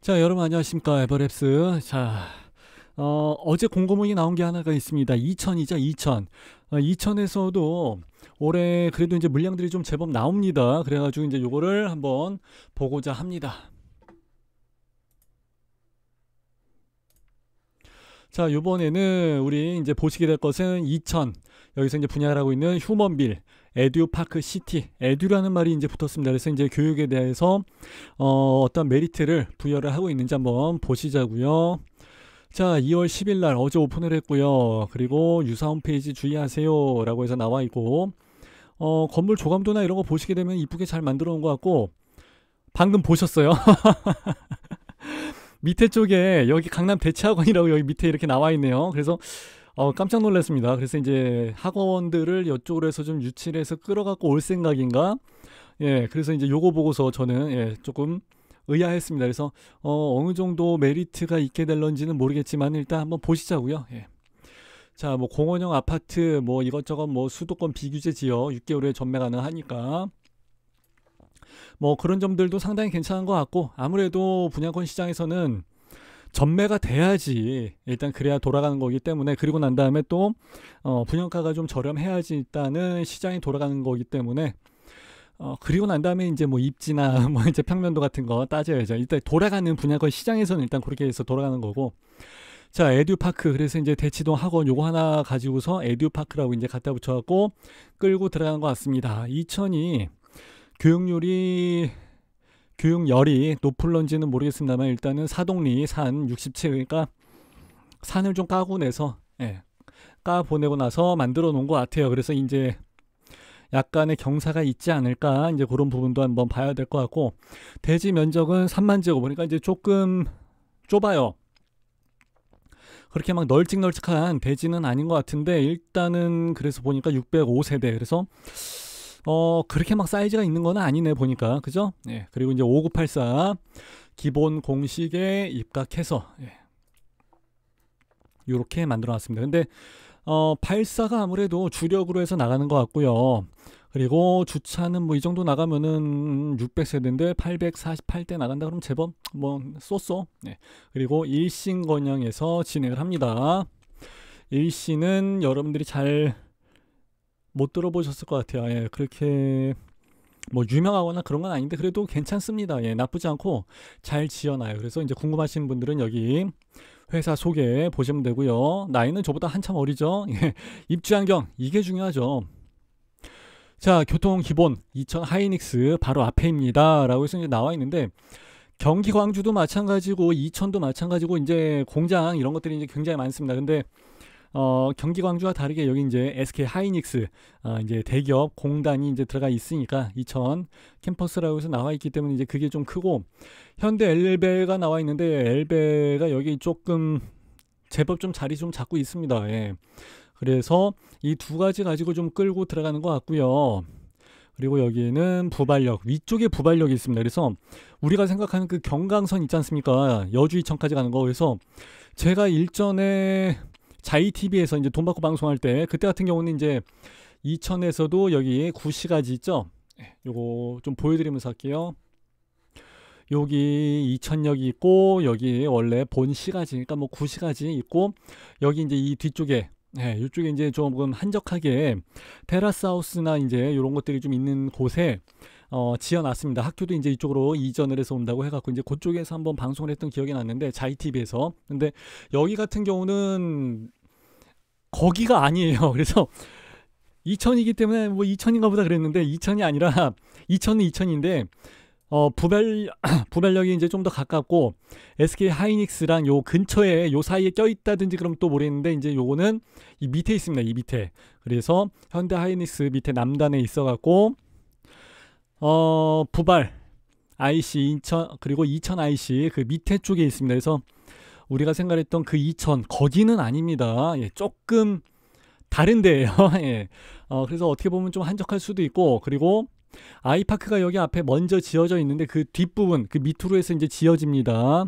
자, 여러분 안녕하십니까? 에버랩스. 자, 어제 공고문이 나온 게 하나가 있습니다. 2000이죠, 2000. 2000에서도 올해 그래도 이제 물량들이 좀 제법 나옵니다. 그래가지고 이제 요거를 한번 보고자 합니다. 자, 요번에는 우리 이제 보시게 될 것은 2000. 여기서 이제 분양을 하고 있는 휴먼빌, 에듀파크 시티, 에듀라는 말이 이제 붙었습니다. 그래서 이제 교육에 대해서 어떤 메리트를 부여를 하고 있는지 한번 보시자고요. 자, 2월 10일 날 어제 오픈을 했고요. 그리고 유사 홈페이지 주의하세요 라고 해서 나와 있고, 건물 조감도나 이런 거 보시게 되면 이쁘게 잘 만들어 놓은 것 같고, 방금 보셨어요? 밑에 쪽에 여기 강남 대치학원이라고 여기 밑에 이렇게 나와 있네요. 그래서 깜짝 놀랐습니다. 그래서 이제 학원들을 이쪽으로 해서 좀 유치를 해서 끌어갖고 올 생각인가? 예, 그래서 이제 요거 보고서 저는 조금 의아했습니다. 그래서 어느 정도 메리트가 있게 될런지는 모르겠지만 일단 한번 보시자고요. 예. 자, 뭐 공원형 아파트 뭐 이것저것 뭐 수도권 비규제 지역 6개월에 전매 가능하니까 뭐 그런 점들도 상당히 괜찮은 것 같고, 아무래도 분양권 시장에서는 전매가 돼야지 일단 그래야 돌아가는 거기 때문에, 그리고 난 다음에 또 분양가가 좀 저렴해야지 일단은 시장이 돌아가는 거기 때문에 그리고 난 다음에 이제 뭐 입지나 뭐 이제 평면도 같은 거 따져야죠. 일단 돌아가는 분양권 시장에서는 일단 그렇게 해서 돌아가는 거고. 자, 에듀파크. 그래서 이제 대치동 학원 요거 하나 가지고서 에듀파크라고 이제 갖다 붙여갖고 끌고 들어가는 것 같습니다. 2000이 교육열이 높을런지는 모르겠습니다만 일단은 사동리 산 67, 그러니까 산을 좀 까고 내서 까 보내고 나서 만들어 놓은 것 같아요. 그래서 이제 약간의 경사가 있지 않을까, 이제 그런 부분도 한번 봐야 될 것 같고, 대지 면적은 3만 제곱, 그러니까 이제 조금 좁아요. 그렇게 막 널찍널찍한 대지는 아닌 것 같은데, 일단은 그래서 보니까 605세대, 그래서 그렇게 막 사이즈가 있는 건 아니네 보니까, 그죠? 예. 그리고 이제 5984 기본 공식에 입각해서 이렇게 만들어 놨습니다. 근데 84가 아무래도 주력으로 해서 나가는 것 같고요. 그리고 주차는 뭐 이 정도 나가면은 600세대인데 848대 나간다 그러면 제법 뭐 쏘쏘. 네. 그리고 일신 건영에서 진행을 합니다. 일신은 여러분들이 잘 못 들어보셨을 것 같아요. 예, 그렇게 뭐 유명하거나 그런 건 아닌데 그래도 괜찮습니다. 예, 나쁘지 않고 잘 지어놔요. 그래서 이제 궁금하신 분들은 여기 회사 소개 보시면 되고요. 나이는 저보다 한참 어리죠. 예, 입주환경 이게 중요하죠. 자, 교통 기본 2000 하이닉스 바로 앞에입니다 라고 해서 이제 나와 있는데, 경기 광주도 마찬가지고 2000도 마찬가지고 이제 공장 이런 것들이 이제 굉장히 많습니다. 근데 경기 광주와 다르게 여기 이제 SK 하이닉스 이제 대기업 공단이 이제 들어가 있으니까 2000 캠퍼스라고 해서 나와 있기 때문에 이제 그게 좀 크고, 현대 엘베가 나와 있는데 엘베가 여기 조금 제법 좀 자리 좀 잡고 있습니다. 예. 그래서 이 두 가지 가지고 좀 끌고 들어가는 것 같고요. 그리고 여기는 부발역, 위쪽에 부발역이 있습니다. 그래서 우리가 생각하는 그 경강선 있지 않습니까? 여주 이천까지 가는 거. 그래서 제가 일전에 자이TV에서 이제 돈 받고 방송할 때, 그때 같은 경우는 이제 이천에서도 여기 구시가지 있죠? 요거 좀 보여드리면서 할게요. 여기 이천역이 있고, 여기 원래 본시가지, 그러니까 뭐 구시가지 있고, 여기 이제 이 뒤쪽에 이쪽에 이제 조금 한적하게 테라스하우스나 이제 이런 것들이 좀 있는 곳에 지어놨습니다. 학교도 이제 이쪽으로 이전을 해서 온다고 해갖고 이제 그쪽에서 한번 방송을 했던 기억이 났는데, 자이TV에서. 근데 여기 같은 경우는 거기가 아니에요. 그래서 2000이기 때문에 뭐 2000인가 보다 그랬는데 2000이 아니라 2000은 2000인데 부발역이 이제 좀 더 가깝고, SK 하이닉스랑 요 근처에 요 사이에 껴있다든지 그럼 또 모르겠는데, 이제 요거는 이 밑에 있습니다. 이 밑에. 그래서 현대 하이닉스 밑에 남단에 있어갖고 부발 IC 인천, 그리고 2000 IC 그 밑에 쪽에 있습니다. 그래서 우리가 생각했던 그 2000 거기는 아닙니다. 예, 조금 다른 데예요. 예. 그래서 어떻게 보면 좀 한적할 수도 있고, 그리고 아이파크가 여기 앞에 먼저 지어져 있는데 그 뒷부분, 그 밑으로 해서 이제 지어집니다.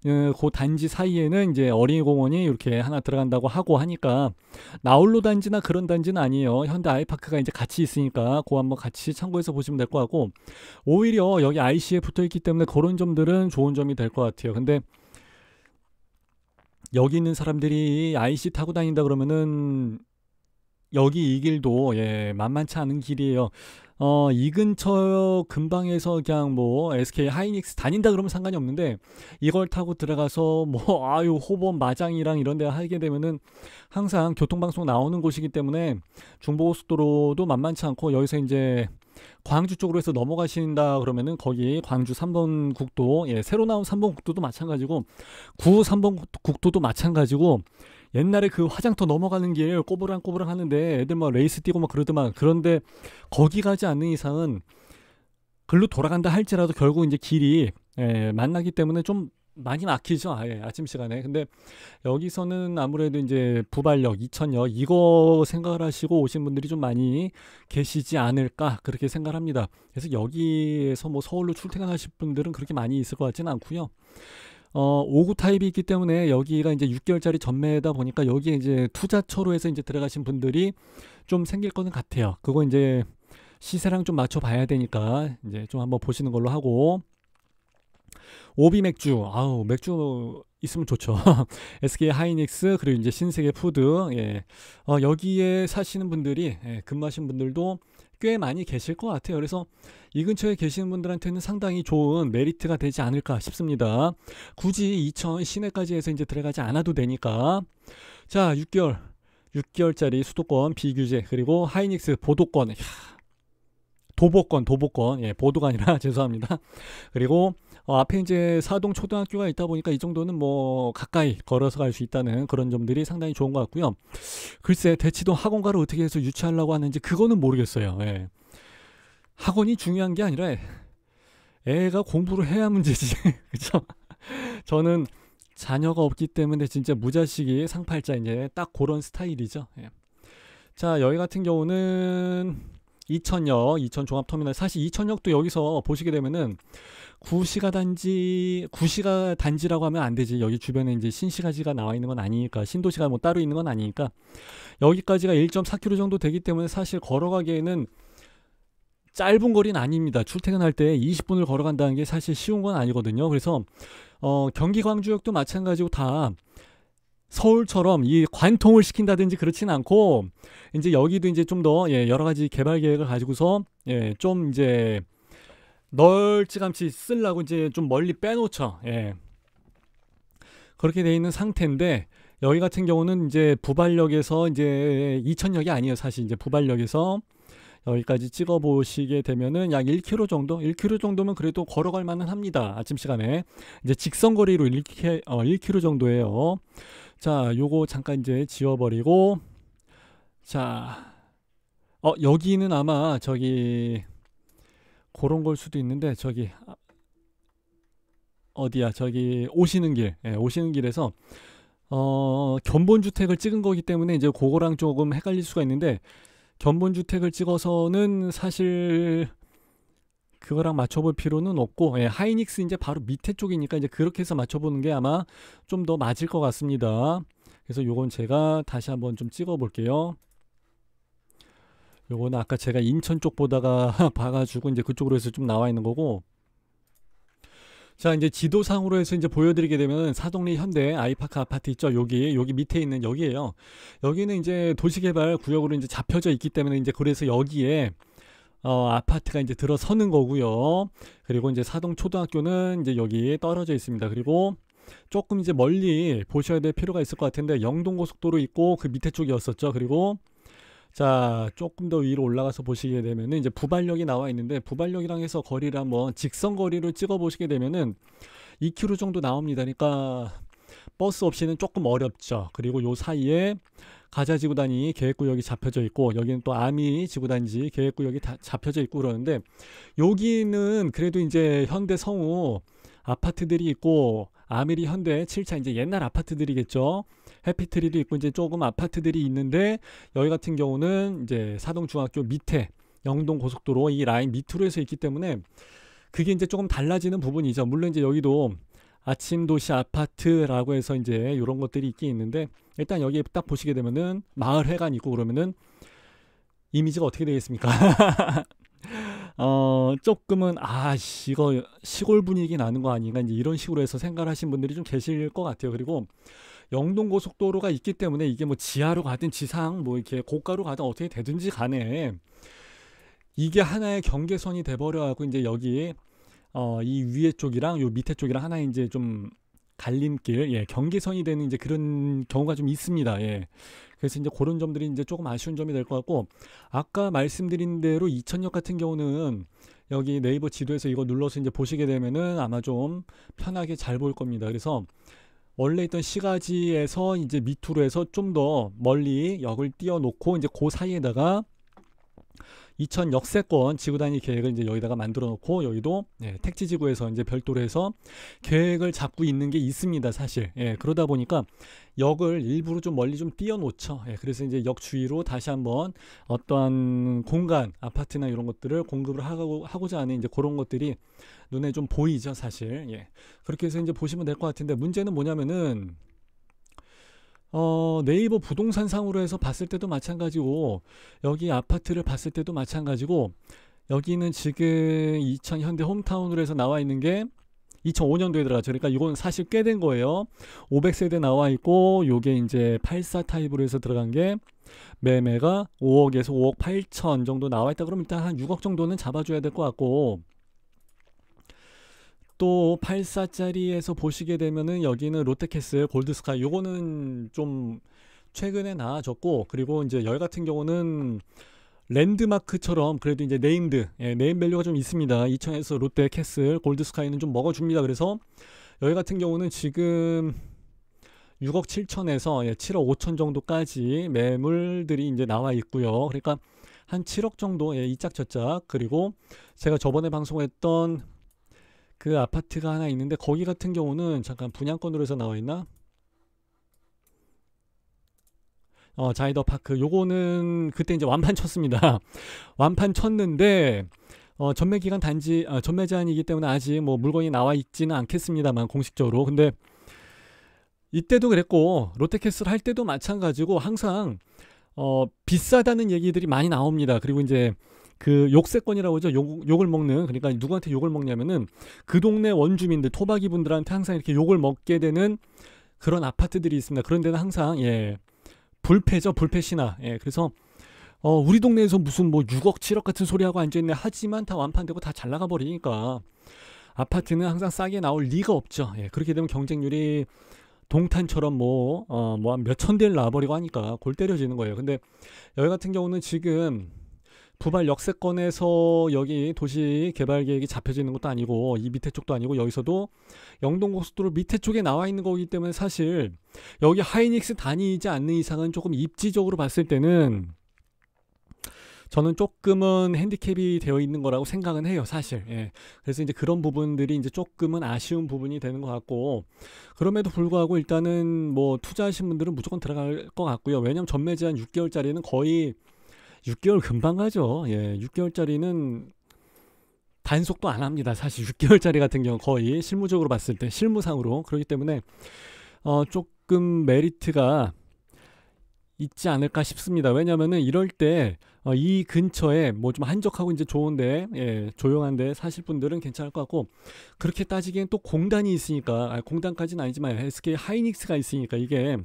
그 단지 사이에는 이제 어린이공원이 이렇게 하나 들어간다고 하고 하니까 나홀로 단지나 그런 단지는 아니에요. 현대 아이파크가 이제 같이 있으니까 그거 한번 같이 참고해서 보시면 될 것 같고, 오히려 여기 IC에 붙어 있기 때문에 그런 점들은 좋은 점이 될 것 같아요. 근데 여기 있는 사람들이 IC 타고 다닌다 그러면은 여기 이 길도 만만치 않은 길이에요. 이 근처 근방에서 그냥 뭐 SK 하이닉스 다닌다 그러면 상관이 없는데, 이걸 타고 들어가서 뭐 아유 호범 마장이랑 이런 데 하게 되면은 항상 교통방송 나오는 곳이기 때문에 중부고속도로도 만만치 않고, 여기서 이제 광주 쪽으로 해서 넘어가신다 그러면은 거기 광주 3번 국도, 새로 나온 3번 국도도 마찬가지고 9 3번 국도도 마찬가지고, 옛날에 그 화장터 넘어가는 길 꼬부랑꼬부랑 하는데 애들 막 레이스 뛰고 막 그러더만, 그런데 거기 가지 않는 이상은 글로 돌아간다 할지라도 결국 이제 길이 만나기 때문에 좀 많이 막히죠. 아침 시간에. 근데 여기서는 아무래도 이제 부발역, 이천역 이거 생각을 하시고 오신 분들이 좀 많이 계시지 않을까 그렇게 생각합니다. 그래서 여기에서 뭐 서울로 출퇴근하실 분들은 그렇게 많이 있을 것 같지는 않고요. 5구 타입이 있기 때문에 여기가 이제 6개월짜리 전매다 보니까 여기에 이제 투자처로 해서 이제 들어가신 분들이 좀 생길 거는 같아요. 그거 이제 시세랑 좀 맞춰 봐야 되니까 이제 좀 한번 보시는 걸로 하고, 오비 맥주, 아우 맥주 있으면 좋죠. SK 하이닉스 그리고 이제 신세계 푸드, 여기에 사시는 분들이, 근무하신 분들도 꽤 많이 계실 것 같아요. 그래서 이 근처에 계시는 분들한테는 상당히 좋은 메리트가 되지 않을까 싶습니다. 굳이 이천 시내까지 해서 이제 들어가지 않아도 되니까. 자, 6개월짜리 수도권 비규제, 그리고 하이닉스 보도권, 도보권, 보도가 아니라 죄송합니다. 그리고 앞에 이제 사동 초등학교가 있다 보니까 이 정도는 뭐 가까이 걸어서 갈 수 있다는 그런 점들이 상당히 좋은 것 같고요. 글쎄 대치동 학원가를 어떻게 해서 유치하려고 하는지 그거는 모르겠어요. 학원이 중요한 게 아니라 애가 공부를 해야 문제지. 그렇죠? 저는 자녀가 없기 때문에 진짜 무자식이 상팔자, 이제 딱 그런 스타일이죠. 자, 여기 같은 경우는 이천역, 이천 종합터미널. 사실 이천역도 여기서 보시게 되면은 구시가 단지라고 하면 안 되지. 여기 주변에 이제 신시가지가 나와 있는 건 아니니까, 신도시가 뭐 따로 있는 건 아니니까, 여기까지가 1.4km 정도 되기 때문에 사실 걸어가기에는 짧은 거리는 아닙니다. 출퇴근할 때 20분을 걸어간다는 게 사실 쉬운 건 아니거든요. 그래서 경기 광주역도 마찬가지고 다 서울처럼 이 관통을 시킨다든지 그렇지는 않고, 이제 여기도 이제 좀 더 여러 가지 개발 계획을 가지고서 좀 이제 널찍함치 쓰려고 이제 좀 멀리 빼놓죠. 그렇게 돼 있는 상태인데, 여기 같은 경우는 이제 부발역에서 이제 이천역이 아니에요. 사실 이제 부발역에서 여기까지 찍어 보시게 되면은 약 1km 정도? 1km 정도면 그래도 걸어갈 만은 합니다. 아침 시간에. 이제 직선거리로 1km 정도예요. 자, 요거 잠깐 이제 지워버리고, 자, 여기는 아마 저기 그런 걸 수도 있는데, 저기 어디야, 저기 오시는 길, 오시는 길에서 견본주택을 찍은 거기 때문에 이제 그거랑 조금 헷갈릴 수가 있는데, 견본주택을 찍어서는 사실 그거랑 맞춰볼 필요는 없고, 하이닉스 이제 바로 밑에 쪽이니까 이제 그렇게 해서 맞춰보는 게 아마 좀 더 맞을 것 같습니다. 그래서 요건 제가 다시 한번 좀 찍어 볼게요. 요거는 아까 제가 인천 쪽 보다가 봐가지고 이제 그쪽으로 해서 좀 나와 있는 거고. 자, 이제 지도상으로 해서 이제 보여드리게 되면 사동리 현대 아이파크 아파트 있죠. 여기 밑에 있는 여기에요. 여기는 이제 도시개발 구역으로 이제 잡혀져 있기 때문에 이제 그래서 여기에 아파트가 이제 들어서는 거고요. 그리고 이제 사동 초등학교는 이제 여기 떨어져 있습니다. 그리고 조금 이제 멀리 보셔야 될 필요가 있을 것 같은데, 영동고속도로 있고 그 밑에 쪽이었었죠. 그리고 자, 조금 더 위로 올라가서 보시게 되면은 이제 부발역이 나와 있는데, 부발역이랑 해서 거리를 한번 직선 거리를 찍어 보시게 되면은 2km 정도 나옵니다. 그러니까 버스 없이는 조금 어렵죠. 그리고 요 사이에 가자지구단이 계획구역이 잡혀져 있고, 여기는 또 아미지구단지 계획구역이 다 잡혀져 있고 그러는데, 여기는 그래도 이제 현대 성우 아파트들이 있고, 아미리 현대 7차 이제 옛날 아파트들이겠죠. 해피트리도 있고 이제 조금 아파트들이 있는데, 여기 같은 경우는 이제 사동중학교 밑에 영동 고속도로 이 라인 밑으로 해서 있기 때문에 그게 이제 조금 달라지는 부분이죠. 물론 이제 여기도 아침 도시 아파트라고 해서 이제 이런 것들이 있긴 있는데, 일단 여기 딱 보시게 되면은 마을 회관 있고 그러면은 이미지가 어떻게 되겠습니까? 조금은 이거 시골 분위기 나는 거 아닌가, 이제 이런 식으로 해서 생각하신 분들이 좀 계실 것 같아요. 그리고 영동 고속도로가 있기 때문에 이게 뭐 지하로 가든 지상 뭐 이렇게 고가로 가든 어떻게 되든지 간에 이게 하나의 경계선이 돼버려 갖고 이제 여기 이 위에 쪽이랑 요 밑에 쪽이랑 하나의 이제 좀 갈림길, 예, 경계선이 되는 이제 그런 경우가 좀 있습니다. 예. 그래서 이제 그런 점들이 이제 조금 아쉬운 점이 될 것 같고, 아까 말씀드린 대로 이천역 같은 경우는 여기 네이버 지도에서 이거 눌러서 이제 보시게 되면은 아마 좀 편하게 잘 보일 겁니다. 그래서 원래 있던 시가지에서 이제 밑으로 해서 좀 더 멀리 역을 띄워놓고 이제 그 사이에다가 이천 역세권 지구단위 계획을 이제 여기다가 만들어 놓고, 여기도 택지지구에서 이제 별도로 해서 계획을 잡고 있는 게 있습니다, 사실. 예, 그러다 보니까 역을 일부러 좀 멀리 좀 띄워 놓죠. 예, 그래서 이제 역 주위로 다시 한번 어떠한 공간, 아파트나 이런 것들을 공급을 하고자 하는 이제 그런 것들이 눈에 좀 보이죠, 사실. 예, 그렇게 해서 이제 보시면 될 것 같은데, 문제는 뭐냐면은 네이버 부동산 상으로 해서 봤을 때도 마찬가지고, 여기 아파트를 봤을 때도 마찬가지고, 여기는 지금 2000 현대 홈타운으로 해서 나와 있는 게 2005년도에 들어갔죠. 그러니까 이건 사실 꽤 된 거예요. 500세대 나와 있고, 요게 이제 84 타입으로 해서 들어간 게 매매가 5억에서 5억 8천 정도 나와 있다. 그러면 일단 한 6억 정도는 잡아줘야 될 것 같고, 또 84짜리에서 보시게 되면은 여기는 롯데캐슬 골드스카이, 요거는 좀 최근에 나아졌고, 그리고 이제 여기 같은 경우는 랜드마크처럼 그래도 이제 네임드, 네임 밸류가 좀 있습니다. 이천에서 롯데캐슬 골드스카이는 좀 먹어줍니다. 그래서 여기 같은 경우는 지금 6억 7천에서 7억 5천 정도까지 매물들이 이제 나와 있고요. 그러니까 한 7억 정도, 이짝 저짝. 그리고 제가 저번에 방송했던 그 아파트가 하나 있는데, 거기 같은 경우는 잠깐 분양권으로 해서 나와 있나? 자이더 파크, 요거는 그때 이제 완판 쳤습니다. 완판 쳤는데 전매 기간 단지 전매 제한이기 때문에 아직 뭐 물건이 나와 있지는 않겠습니다만, 공식적으로. 근데 이때도 그랬고 롯데캐슬 할 때도 마찬가지고 항상 비싸다는 얘기들이 많이 나옵니다. 그리고 이제 그 욕세권이라고 하죠. 욕을 먹는, 그러니까 누구한테 욕을 먹냐면은 그 동네 원주민들, 토박이 분들한테 항상 이렇게 욕을 먹게 되는 그런 아파트들이 있습니다. 그런 데는 항상 불패죠, 불패 신화. 그래서 우리 동네에서 무슨 뭐 6억 7억 같은 소리하고 앉아있네 하지만 다 완판되고 다 잘 나가 버리니까 아파트는 항상 싸게 나올 리가 없죠. 그렇게 되면 경쟁률이 동탄처럼 뭐 한 몇천 대를 나와버리고 하니까 골 때려지는 거예요. 근데 여기 같은 경우는 지금 부발 역세권에서 여기 도시 개발 계획이 잡혀지는 것도 아니고 이 밑에 쪽도 아니고, 여기서도 영동고속도로 밑에 쪽에 나와 있는 거기 때문에 사실 여기 하이닉스 다니지 않는 이상은 조금 입지적으로 봤을 때는 저는 조금은 핸디캡이 되어 있는 거라고 생각은 해요, 사실. 그래서 이제 그런 부분들이 이제 조금은 아쉬운 부분이 되는 것 같고, 그럼에도 불구하고 일단은 뭐 투자하신 분들은 무조건 들어갈 것 같고요. 왜냐면 전매 제한 6개월짜리는 거의 6개월 금방 가죠. 6개월짜리는 단속도 안 합니다. 사실 6개월짜리 같은 경우 거의 실무적으로 봤을 때, 실무상으로. 그렇기 때문에 조금 메리트가 있지 않을까 싶습니다. 왜냐면은 이럴 때 이 근처에 뭐 좀 한적하고 이제 좋은데, 조용한데 사실 분들은 괜찮을 것 같고, 그렇게 따지기엔 또 공단이 있으니까, 공단까지는 아니지만 SK 하이닉스가 있으니까, 이게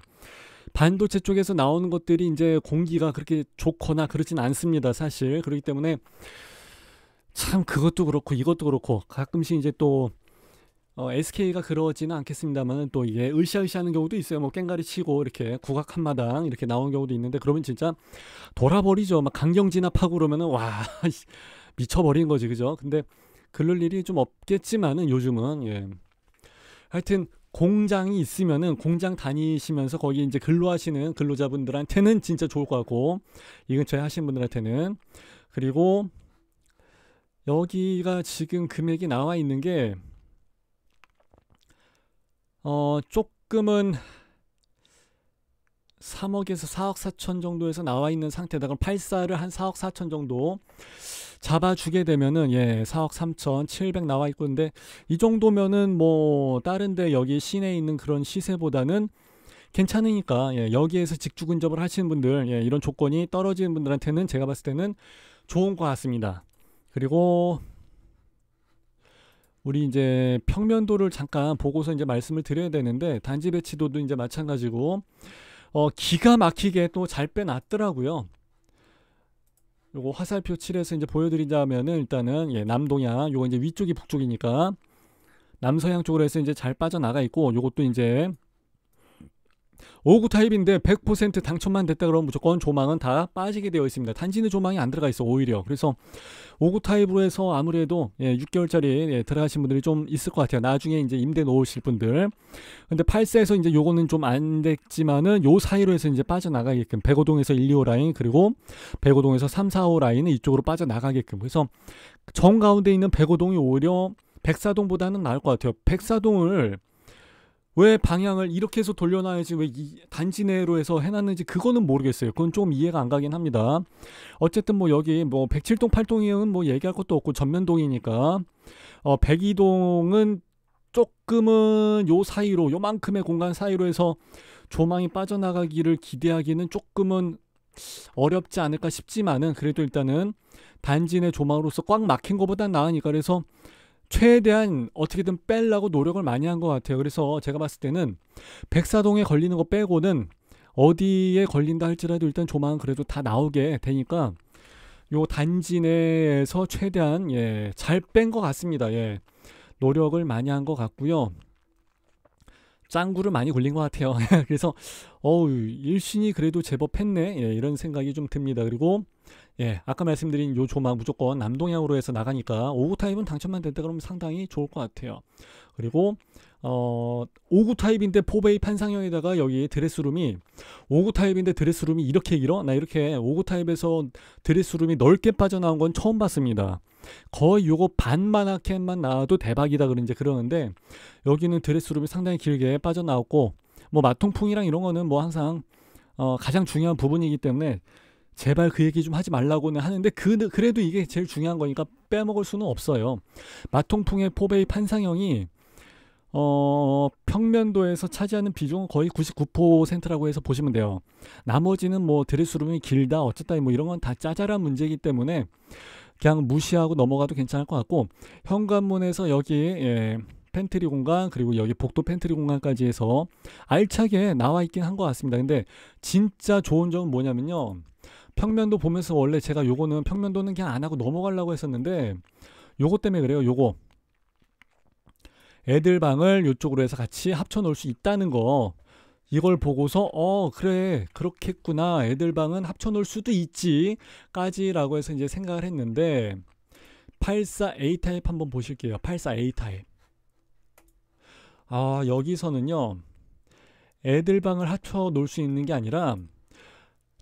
반도체 쪽에서 나오는 것들이 이제 공기가 그렇게 좋거나 그렇진 않습니다, 사실. 그렇기 때문에 참 그것도 그렇고 이것도 그렇고, 가끔씩 이제 또 SK가 그러지는 않겠습니다만 또 이게 으쌰으쌰하는 경우도 있어요. 뭐 깽가리 치고 이렇게 국악 한마당 이렇게 나오는 경우도 있는데, 그러면 진짜 돌아버리죠. 막 강경 진압하고 그러면은 와 미쳐버리는 거지, 그죠? 근데 그럴 일이 좀 없겠지만은 요즘은 하여튼 공장이 있으면은 공장 다니시면서 거기 이제 근로하시는 근로자분들한테는 진짜 좋을 것 같고, 이 근처에 하시는 분들한테는. 그리고 여기가 지금 금액이 나와 있는 게 조금은 3억에서 4억 4천 정도에서 나와 있는 상태다. 그럼 84를 한 4억 4천 정도 잡아주게 되면은, 예, 4억 3천 7백 나와 있고, 근데 이 정도면은 뭐 다른데 여기 시내에 있는 그런 시세보다는 괜찮으니까, 예, 여기에서 직주 근접을 하시는 분들, 예, 이런 조건이 떨어지는 분들한테는 제가 봤을 때는 좋은 것 같습니다. 그리고 우리 이제 평면도를 잠깐 보고서 이제 말씀을 드려야 되는데, 단지 배치도도 이제 마찬가지고 기가 막히게 또 잘 빼놨더라고요. 요거 화살표 칠해서 이제 보여드리자면은, 일단은 예, 남동향, 요거 이제 위쪽이 북쪽이니까 남서향 쪽으로 해서 이제 잘 빠져나가 있고, 요것도 이제 5구 타입인데 100% 당첨만 됐다 그러면 무조건 조망은 다 빠지게 되어 있습니다. 단지는 조망이 안 들어가 있어, 오히려. 그래서 5구 타입으로 해서 아무래도, 예, 6개월짜리, 예, 들어가신 분들이 좀 있을 것 같아요. 나중에 이제 임대 놓으실 분들. 근데 8세에서 이제 요거는 좀 안 됐지만은 요 사이로 해서 이제 빠져나가게끔, 백오동에서 1, 2호 라인, 그리고 백오동에서 3, 4호 라인은 이쪽으로 빠져나가게끔. 그래서 정 가운데 있는 백오동이 오히려 백사동보다는 나을 것 같아요. 백사동을 왜 방향을 이렇게 해서 돌려놔야지 왜 이 단지 내로 해서 해놨는지 그거는 모르겠어요. 그건 좀 이해가 안 가긴 합니다. 어쨌든 뭐 여기 뭐 107동 8동이은 뭐 얘기할 것도 없고 전면동이니까, 102동은 조금은 요 사이로, 요만큼의 공간 사이로 해서 조망이 빠져나가기를 기대하기는 조금은 어렵지 않을까 싶지만은, 그래도 일단은 단지 내 조망으로서 꽉 막힌 것보단 나으니까, 그래서 최대한 어떻게든 빼려고 노력을 많이 한 것 같아요. 그래서 제가 봤을 때는 백사동에 걸리는 거 빼고는 어디에 걸린다 할지라도 일단 조망은 그래도 다 나오게 되니까 요 단지 내에서 최대한, 예, 잘 뺀 것 같습니다. 예, 노력을 많이 한 것 같고요. 짱구를 많이 굴린 것 같아요. 그래서 일신이 그래도 제법 했네, 예, 이런 생각이 좀 듭니다. 그리고 예, 아까 말씀드린 요 조망 무조건 남동향으로 해서 나가니까 5구 타입은 당첨만 됐다 그러면 상당히 좋을 것 같아요. 그리고 5구 타입인데 포베이 판상형에다가 여기 드레스룸이, 5구 타입인데 드레스룸이 이렇게 길어? 나 이렇게 5구 타입에서 드레스룸이 넓게 빠져나온 건 처음 봤습니다. 거의 요거 반만하게만 나와도 대박이다 그런 이제 그러는데, 여기는 드레스룸이 상당히 길게 빠져나왔고, 뭐 마통풍이랑 이런 거는 뭐 항상 가장 중요한 부분이기 때문에 제발 그 얘기 좀 하지 말라고는 하는데, 그래도 이게 제일 중요한 거니까 빼먹을 수는 없어요. 마통풍의 포베이 판상형이 평면도에서 차지하는 비중은 거의 99%라고 해서 보시면 돼요. 나머지는 뭐 드레스룸이 길다 어쨌다 뭐 이런 건 다 짜잘한 문제이기 때문에 그냥 무시하고 넘어가도 괜찮을 것 같고, 현관문에서 여기, 예, 팬트리 공간, 그리고 여기 복도 팬트리 공간까지 해서 알차게 나와 있긴 한 것 같습니다. 근데 진짜 좋은 점은 뭐냐면요, 평면도 보면서 원래 제가 요거는 평면도는 그냥 안 하고 넘어가려고 했었는데, 요거 때문에 그래요. 요거 애들 방을 요쪽으로 해서 같이 합쳐 놓을 수 있다는 거, 이걸 보고서 그래 그렇겠구나, 애들 방은 합쳐 놓을 수도 있지 까지라고 해서 이제 생각을 했는데, 84A 타입 한번 보실게요. 84A 타입. 여기서는요, 애들 방을 합쳐 놓을 수 있는 게 아니라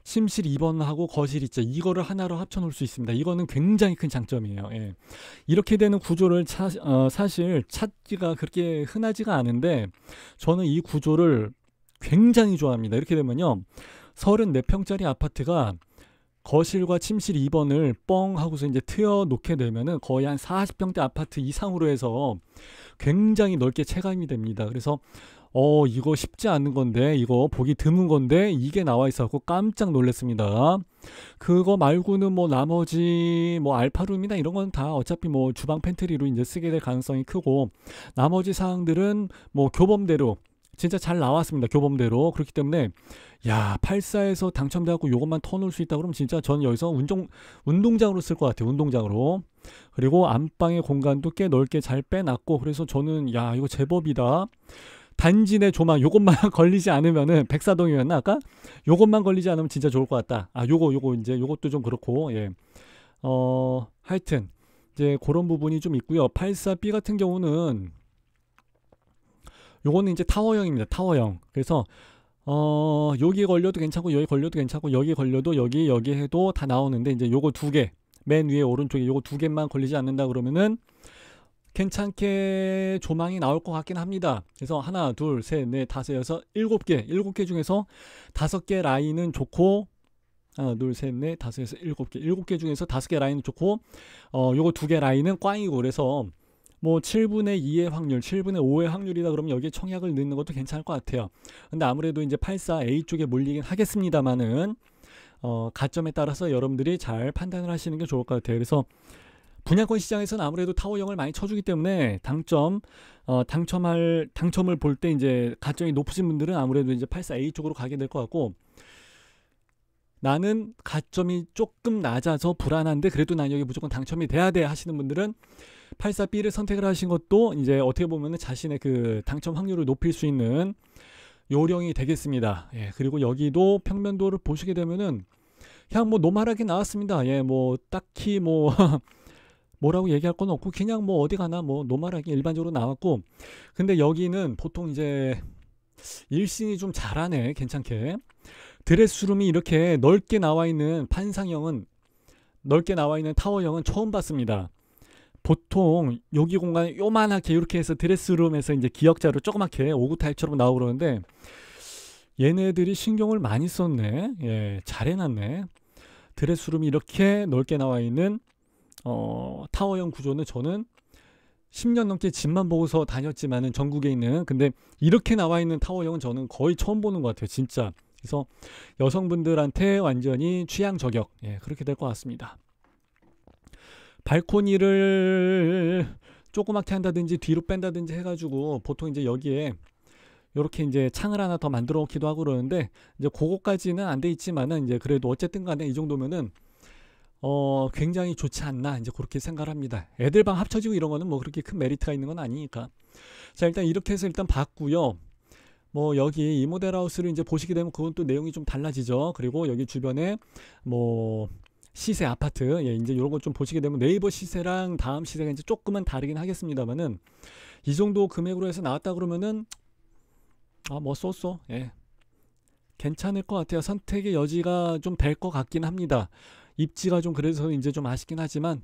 침실 2번하고 거실 있죠, 이거를 하나로 합쳐 놓을 수 있습니다. 이거는 굉장히 큰 장점이에요. 예. 이렇게 되는 구조를 사실 찾기가 그렇게 흔하지가 않은데, 저는 이 구조를 굉장히 좋아합니다. 이렇게 되면요, 34평짜리 아파트가 거실과 침실 2번을 뻥 하고서 이제 트여 놓게 되면은 거의 한 40평대 아파트 이상으로 해서 굉장히 넓게 체감이 됩니다. 그래서 이거 쉽지 않은 건데, 이거 보기 드문 건데 이게 나와 있어서 깜짝 놀랐습니다. 그거 말고는 뭐 나머지 뭐 알파룸이나 이런 건 다 어차피 뭐 주방 팬트리로 이제 쓰게 될 가능성이 크고, 나머지 사항들은 뭐 교범대로 진짜 잘 나왔습니다. 교범대로. 그렇기 때문에 야, 84에서 당첨돼갖고 요것만 터놓을 수 있다 그러면 진짜 전 여기서 운동장으로 쓸 것 같아요. 운동장으로. 그리고 안방의 공간도 꽤 넓게 잘 빼놨고, 그래서 저는 야, 이거 제법이다. 단지 내 조망 요것만 걸리지 않으면은, 백사동이었나 아까? 요것만 걸리지 않으면 진짜 좋을 것 같다. 요거 이제 요것도 좀 그렇고, 예. 하여튼 이제 그런 부분이 좀 있고요. 84B 같은 경우는 요거는 이제 타워형입니다. 타워형. 그래서 여기 걸려도 괜찮고 여기 걸려도 괜찮고 여기 걸려도 여기 해도 다 나오는데, 이제 요거 두 개, 맨 위에 오른쪽에 요거 두 개만 걸리지 않는다 그러면은 괜찮게 조망이 나올 것 같긴 합니다. 그래서 하나, 둘, 셋, 넷, 다섯, 여섯, 일곱 개 중에서 5개 라인은 좋고, 하나, 둘, 셋, 넷, 다섯, 여섯, 일곱 개 중에서 5개 라인은 좋고, 요거 2개 라인은 꽝이고, 그래서 뭐 7분의 2의 확률, 7분의 5의 확률이다 그러면 여기에 청약을 넣는 것도 괜찮을 것 같아요. 근데 아무래도 이제 84A 쪽에 몰리긴 하겠습니다만은, 가점에 따라서 여러분들이 잘 판단을 하시는 게 좋을 것 같아요. 그래서 분양권 시장에서는 아무래도 타워형을 많이 쳐주기 때문에 당첨을 볼 때 이제 가점이 높으신 분들은 아무래도 이제 84A 쪽으로 가게 될 것 같고, 나는 가점이 조금 낮아서 불안한데 그래도 난 여기 무조건 당첨이 돼야 돼 하시는 분들은 84B를 선택을 하신 것도 이제 어떻게 보면은 자신의 그 당첨 확률을 높일 수 있는 요령이 되겠습니다. 예, 그리고 여기도 평면도를 보시게 되면은 그냥 뭐 노멀하게 나왔습니다. 예, 뭐 딱히 뭐 뭐라고 얘기할 건 없고 그냥 뭐 어디 가나 뭐 노멀하게 일반적으로 나왔고, 근데 여기는 보통 이제 일신이 좀 잘하네. 괜찮게 드레스룸이 이렇게 넓게 나와 있는 판상형은, 넓게 나와 있는 타워형은 처음 봤습니다. 보통 여기 공간에 요만하게 이렇게 해서 드레스룸에서 이제 기역자로 조그맣게 오구 타입처럼 나오고 그러는데 얘네들이 신경을 많이 썼네. 예, 잘 해놨네. 드레스룸이 이렇게 넓게 나와 있는 타워형 구조는 저는 10년 넘게 집만 보고서 다녔지만은 전국에 있는, 근데 이렇게 나와 있는 타워형은 저는 거의 처음 보는 것 같아요, 진짜. 그래서 여성분들한테 완전히 취향 저격, 예, 그렇게 될 것 같습니다. 발코니를 조그맣게 한다든지 뒤로 뺀다든지 해가지고 보통 이제 여기에 이렇게 이제 창을 하나 더 만들어 놓기도 하고 그러는데, 이제 그거까지는 안 돼 있지만은 이제 그래도 어쨌든 간에 이 정도면은 굉장히 좋지 않나, 이제 그렇게 생각을 합니다. 애들 방 합쳐지고 이런 거는 뭐 그렇게 큰 메리트가 있는 건 아니니까. 자, 일단 이렇게 해서 일단 봤고요. 뭐 여기 이 모델 하우스를 이제 보시게 되면 그건 또 내용이 좀 달라지죠. 그리고 여기 주변에 뭐 시세 아파트, 예, 이제 이런 거 좀 보시게 되면 네이버 시세랑 다음 시세가 이제 조금은 다르긴 하겠습니다만은 이 정도 금액으로 해서 나왔다 그러면은 뭐 쏘쏘, 예, 괜찮을 것 같아요. 선택의 여지가 좀 될 것 같긴 합니다. 입지가 좀 그래서 이제 좀 아쉽긴 하지만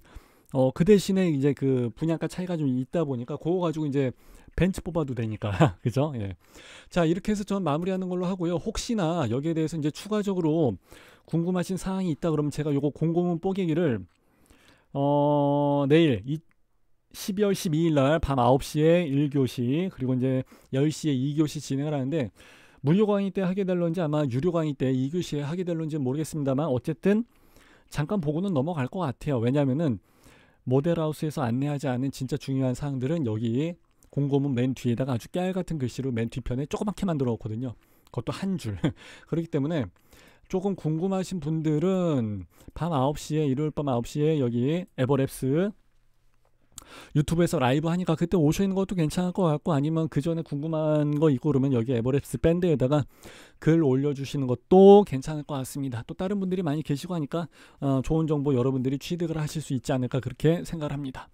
그 대신에 이제 그 분양가 차이가 좀 있다 보니까 그거 가지고 이제 벤츠 뽑아도 되니까 그죠? 예. 자, 이렇게 해서 저는 마무리하는 걸로 하고요. 혹시나 여기에 대해서 이제 추가적으로 궁금하신 사항이 있다 그러면 제가 요거 공고문 뽀개기를 내일 12월 12일 날 밤 9시에 1교시 그리고 이제 10시에 2교시 진행을 하는데, 무료 강의 때 하게 될런지 아마 유료 강의 때 2교시에 하게 될런지 모르겠습니다만 어쨌든 잠깐 보고는 넘어갈 것 같아요. 왜냐면은 모델하우스에서 안내하지 않은 진짜 중요한 사항들은 여기 공고문 맨 뒤에다가 아주 깨알 같은 글씨로 맨 뒤편에 조그맣게 만들어 놓거든요. 그것도 한 줄. 그렇기 때문에 조금 궁금하신 분들은 밤 9시에, 일요일 밤 9시에 여기 에버랩스 유튜브에서 라이브 하니까 그때 오시는 것도 괜찮을 것 같고, 아니면 그 전에 궁금한 거 있고 그러면 여기 에버랩스 밴드에다가 글 올려주시는 것도 괜찮을 것 같습니다. 또 다른 분들이 많이 계시고 하니까 좋은 정보 여러분들이 취득을 하실 수 있지 않을까 그렇게 생각을 합니다.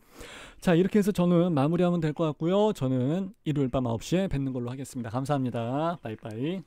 자, 이렇게 해서 저는 마무리하면 될 것 같고요. 저는 일요일 밤 9시에 뵙는 걸로 하겠습니다. 감사합니다. 빠이빠이.